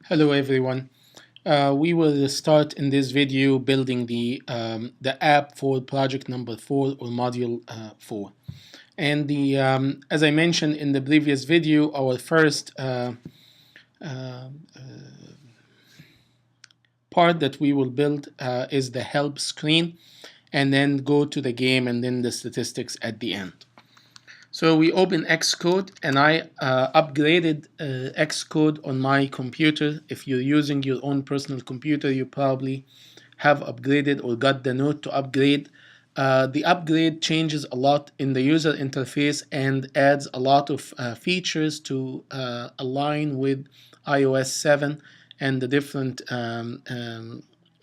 Hello everyone. We will start in this video building the app for project number 4 or module 4. And as I mentioned in the previous video, our first part that we will build is the help screen, and then go to the game and then the statistics at the end. So we open Xcode, and I upgraded Xcode on my computer. If you're using your own personal computer, you probably have upgraded or got the note to upgrade. The upgrade changes a lot in the user interface and adds a lot of features to align with iOS 7 and the different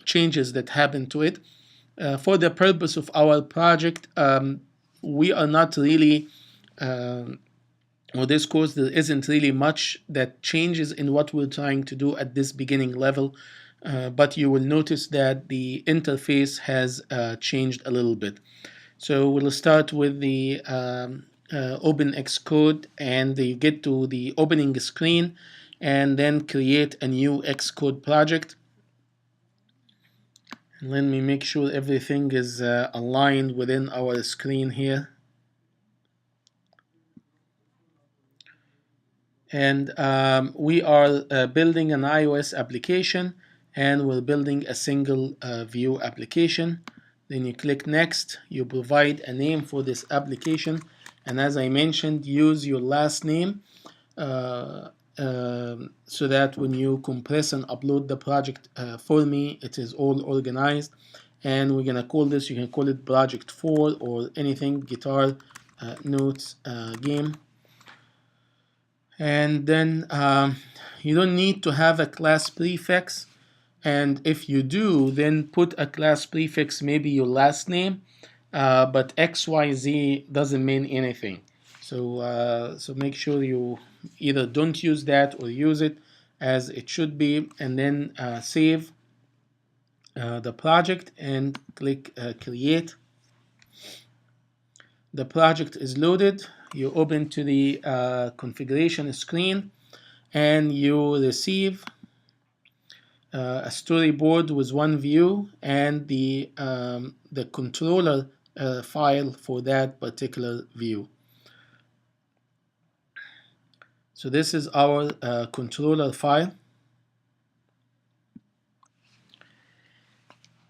changes that happen to it. For the purpose of our project, we are not really or this course, there isn't really much that changes in what we're trying to do at this beginning level, but you will notice that the interface has changed a little bit. So we'll start with the open Xcode, and you get to the opening screen and then create a new Xcode project. And let me make sure everything is aligned within our screen here. And we are building an iOS application, and we're building a single view application. Then you click next. You provide a name for this application, and as I mentioned, use your last name so that when you compress and upload the project for me, it is all organized. And we're gonna call this, you can call it project 4 or anything, guitar notes game. And then you don't need to have a class prefix, and if you do, then put a class prefix, maybe your last name, but XYZ doesn't mean anything. So make sure you either don't use that or use it as it should be, and then save the project and click create. The project is loaded. You open to the configuration screen, and you receive a storyboard with one view and the controller file for that particular view. So this is our controller file,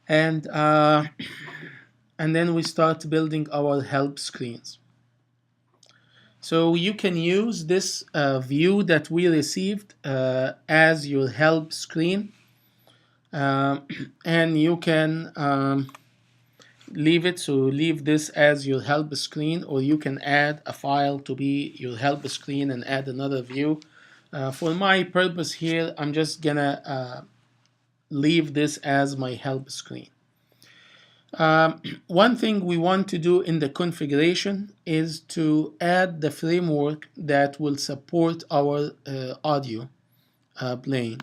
and then we start building our help screens. So you can use this view that we received as your help screen, and you can leave it, so leave this as your help screen, or you can add a file to be your help screen and add another view. For my purpose here, I'm just gonna leave this as my help screen. One thing we want to do in the configuration is to add the framework that will support our audio playing.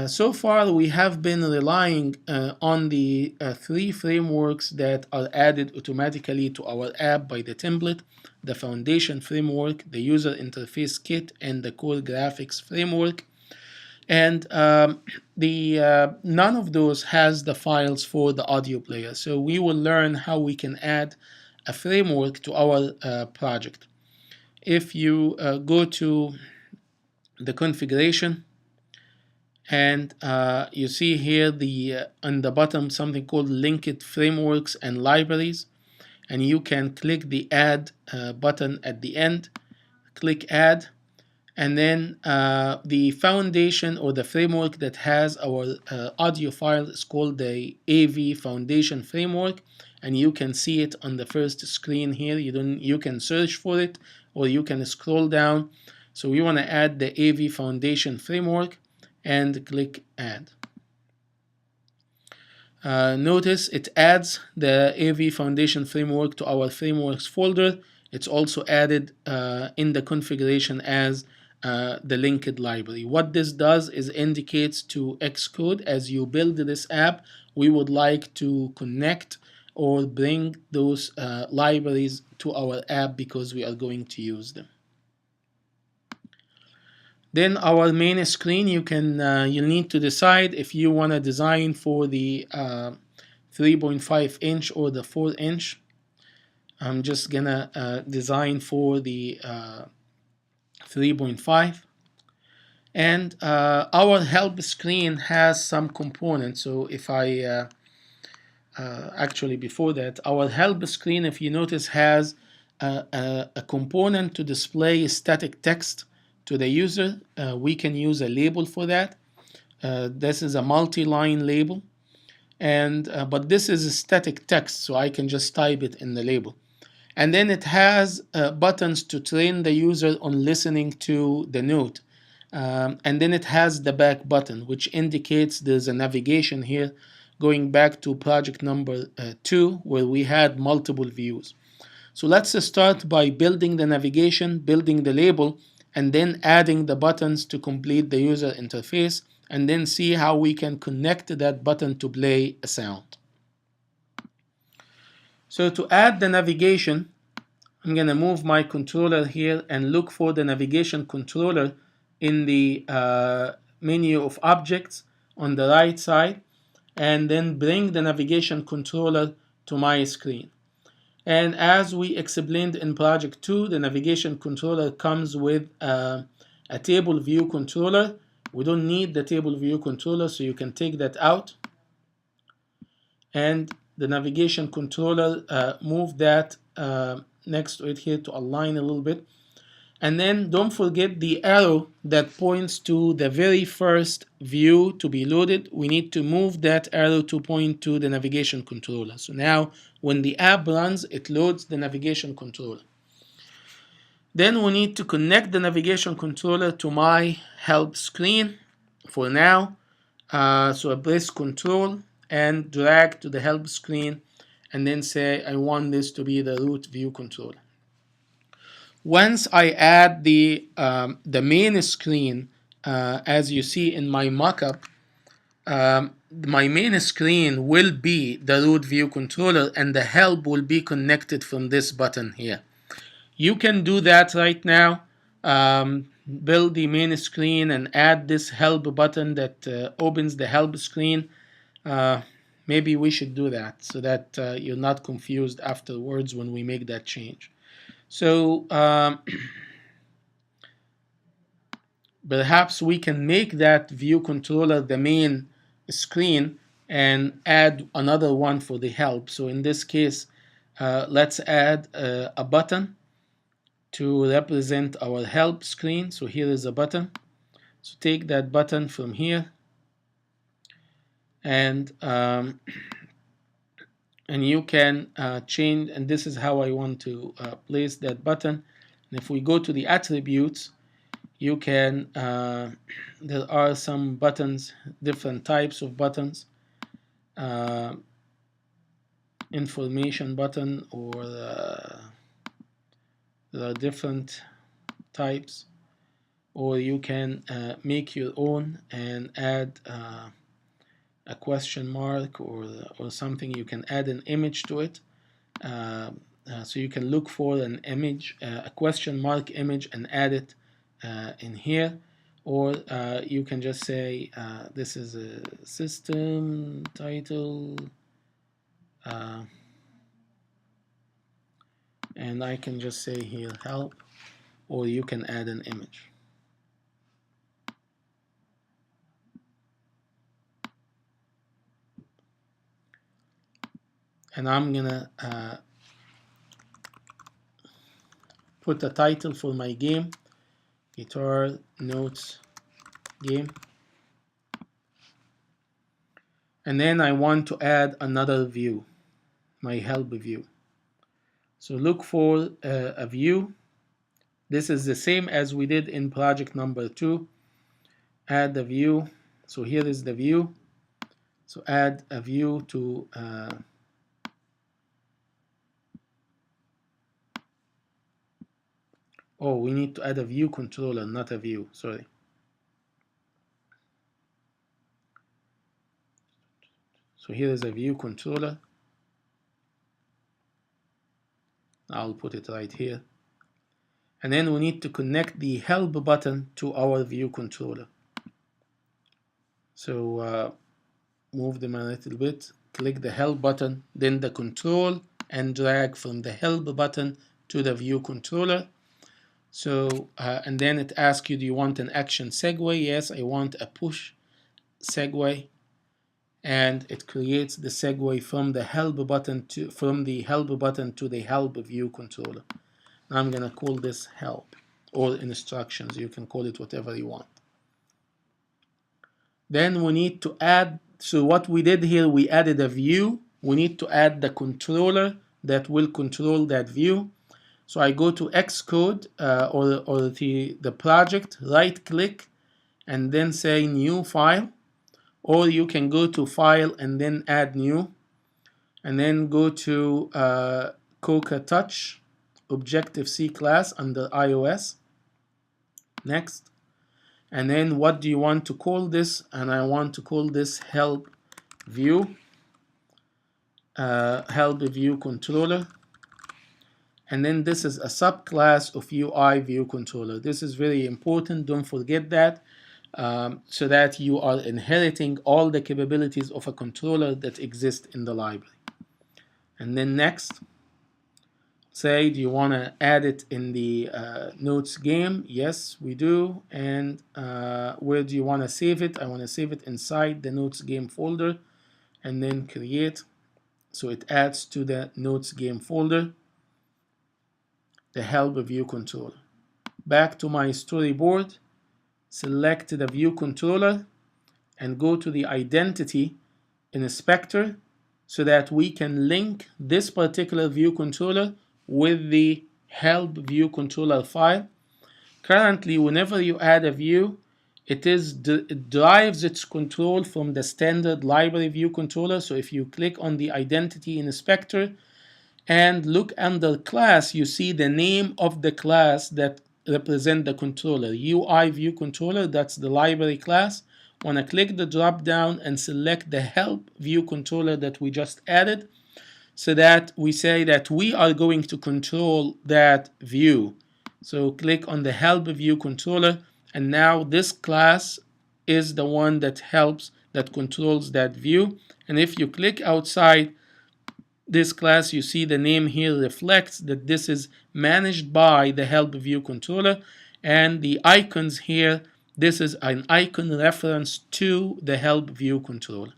So far, we have been relying on the 3 frameworks that are added automatically to our app by the template: the Foundation framework, the User Interface Kit, and the Core Graphics framework. And none of those has the files for the audio player. So we will learn how we can add a framework to our project. If you go to the configuration, and you see here on the bottom something called linked frameworks and libraries, and you can click the add button at the end, click add, and then the foundation or the framework that has our audio file is called the AVFoundation framework, and you can see it on the first screen here. You can search for it, or you can scroll down. So we want to add the AVFoundation framework and click add. Notice it adds the AVFoundation framework to our frameworks folder. It's also added in the configuration as the linked library. What this does is indicates to Xcode, as you build this app, we would like to connect or bring those libraries to our app because we are going to use them. Then our main screen, you need to decide if you want to design for the 3.5 inch or the 4 inch. I'm just gonna design for the 3.5. And our help screen has some components. So if I actually before that, our help screen, if you notice, has a component to display static text to the user. We can use a label for that. This is a multi-line label, and but this is a static text, so I can just type it in the label. And then it has buttons to train the user on listening to the note. And then it has the back button, which indicates there's a navigation here, going back to project number 2, where we had multiple views. So let's start by building the navigation, building the label, and then adding the buttons to complete the user interface, and then see how we can connect that button to play a sound. So to add the navigation, I'm going to move my controller here and look for the navigation controller in the menu of objects on the right side, and then bring the navigation controller to my screen. And as we explained in project 2, the navigation controller comes with a table view controller. We don't need the table view controller, so you can take that out. And the navigation controller, move that next to it here to align a little bit. And then don't forget the arrow that points to the very first view to be loaded. We need to move that arrow to point to the navigation controller. So now when the app runs, it loads the navigation controller. Then we need to connect the navigation controller to my help screen for now. So I press Control and drag to the help screen, and then say I want this to be the root view controller. Once I add the main screen, as you see in my mockup, my main screen will be the root view controller, and the help will be connected from this button here. You can do that right now. Build the main screen and add this help button that opens the help screen. Maybe we should do that so that you're not confused afterwards when we make that change. So perhaps we can make that view controller the main screen and add another one for the help. So in this case, let's add a button to represent our help screen. So here is a button. So take that button from here, and you can change, and this is how I want to place that button. And if we go to the attributes, you can there are some buttons, different types of buttons, information button, or there are different types, or you can make your own and add a question mark or something. You can add an image to it. So you can look for an image, a question mark image, and add it in here. Or you can just say this is a system title, and I can just say here help, or you can add an image. And I'm gonna put a title for my game, Guitar Notes Game. And then I want to add another view, my help view. So look for a view. This is the same as we did in project number 2. Add the view. So here is the view. So add a view to oh, we need to add a view controller, not a view, sorry. So here is a view controller. I'll put it right here. And then we need to connect the help button to our view controller. So move them a little bit, click the help button, then the control, and drag from the help button to the view controller. So and then it asks you, do you want an action segue? Yes, I want a push segue, and it creates the segue from the help button to the help view controller. I'm gonna call this help or instructions. You can call it whatever you want. Then we need to add, so what we did here, we added a view. We need to add the controller that will control that view. So I go to Xcode or the project, right click, and then say new file. Or you can go to file and then add new. And then go to Coca Touch, Objective-C class under iOS. Next. And then what do you want to call this? And I want to call this help view, help view controller. And then this is a subclass of UI view controller. This is very important. Don't forget that, so that you are inheriting all the capabilities of a controller that exist in the library. And then next. Say, do you want to add it in the notes game? Yes, we do. And where do you want to save it? I want to save it inside the notes game folder, and then create. So it adds to the notes game folder the help view controller. Back to my storyboard, select the view controller and go to the identity inspector so that we can link this particular view controller with the help view controller file. Currently, whenever you add a view, it derives its control from the standard library view controller. So if you click on the identity inspector and look under class, you see the name of the class that represent the controller. UI view controller, that's the library class. Want to click the drop down and select the help view controller that we just added, so that we say that we are going to control that view. So click on the help view controller, and now this class is the one that controls that view. And if you click outside this class, you see the name here reflects that this is managed by the help view controller, and the icons here, this is an icon reference to the help view controller.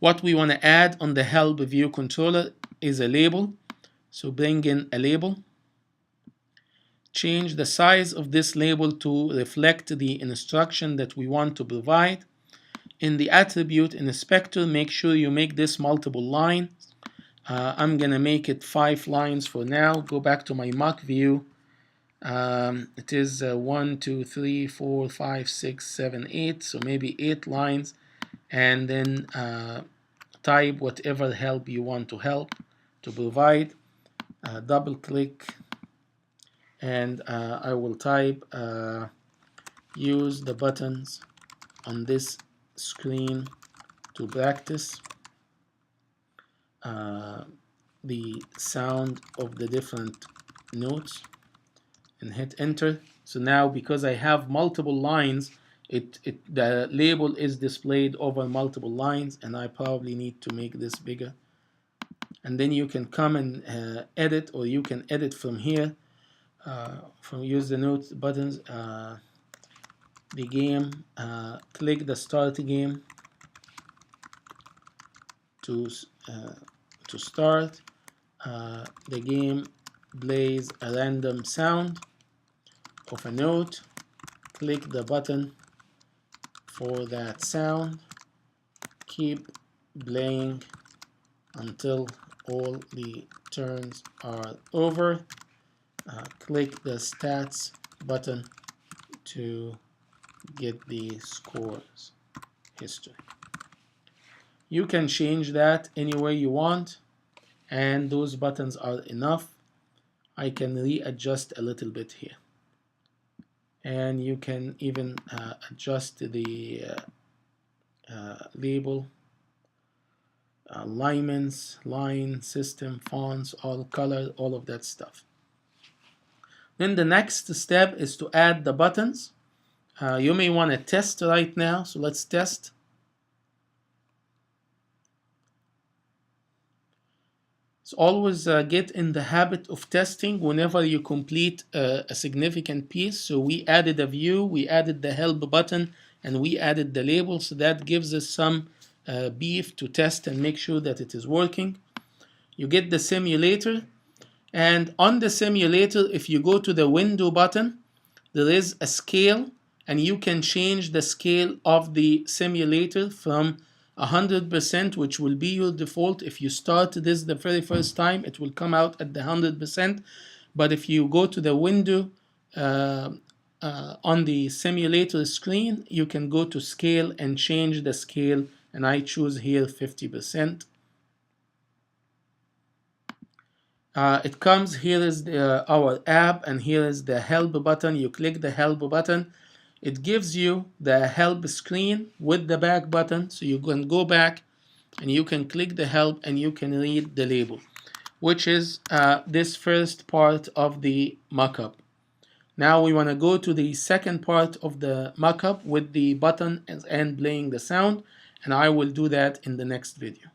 What we want to add on the help view controller is a label. So bring in a label. Change the size of this label to reflect the instruction that we want to provide. In the attribute inspector, make sure you make this multiple lines. I'm going to make it 5 lines for now. Go back to my mock view. It is 1, 2, 3, 4, 5, 6, 7, 8. So maybe 8 lines. And then type whatever help you want to provide. Double click, and I will type use the buttons on this screen to practice the sound of the different notes, and hit enter. So now, because I have multiple lines, the label is displayed over multiple lines, and I probably need to make this bigger. And then you can come and edit, or you can edit from here, from use the notes buttons, the game, click the start game to start. The game plays a random sound of a note. Click the button for that sound. Keep playing until all the turns are over. Click the stats button to get the scores history. You can change that any way you want, and those buttons are enough. I can readjust a little bit here, and you can even adjust the label, alignments, line, system, fonts, all color, all of that stuff. Then the next step is to add the buttons. You may want to test right now, so let's test. So always get in the habit of testing whenever you complete a significant piece. So we added a view, we added the help button, and we added the label. So that gives us some beef to test and make sure that it is working. You get the simulator, and on the simulator, if you go to the window button, there is a scale, and you can change the scale of the simulator from 100%, which will be your default. If you start this the very first time, it will come out at the 100%. But if you go to the window on the simulator screen, you can go to scale and change the scale, and I choose here 50%. It comes, here is our app, and here is the help button. You click the help button. It gives you the help screen with the back button, so you can go back and you can click the help and you can read the label, which is this first part of the mockup. Now we want to go to the second part of the mockup with the button and playing the sound, and I will do that in the next video.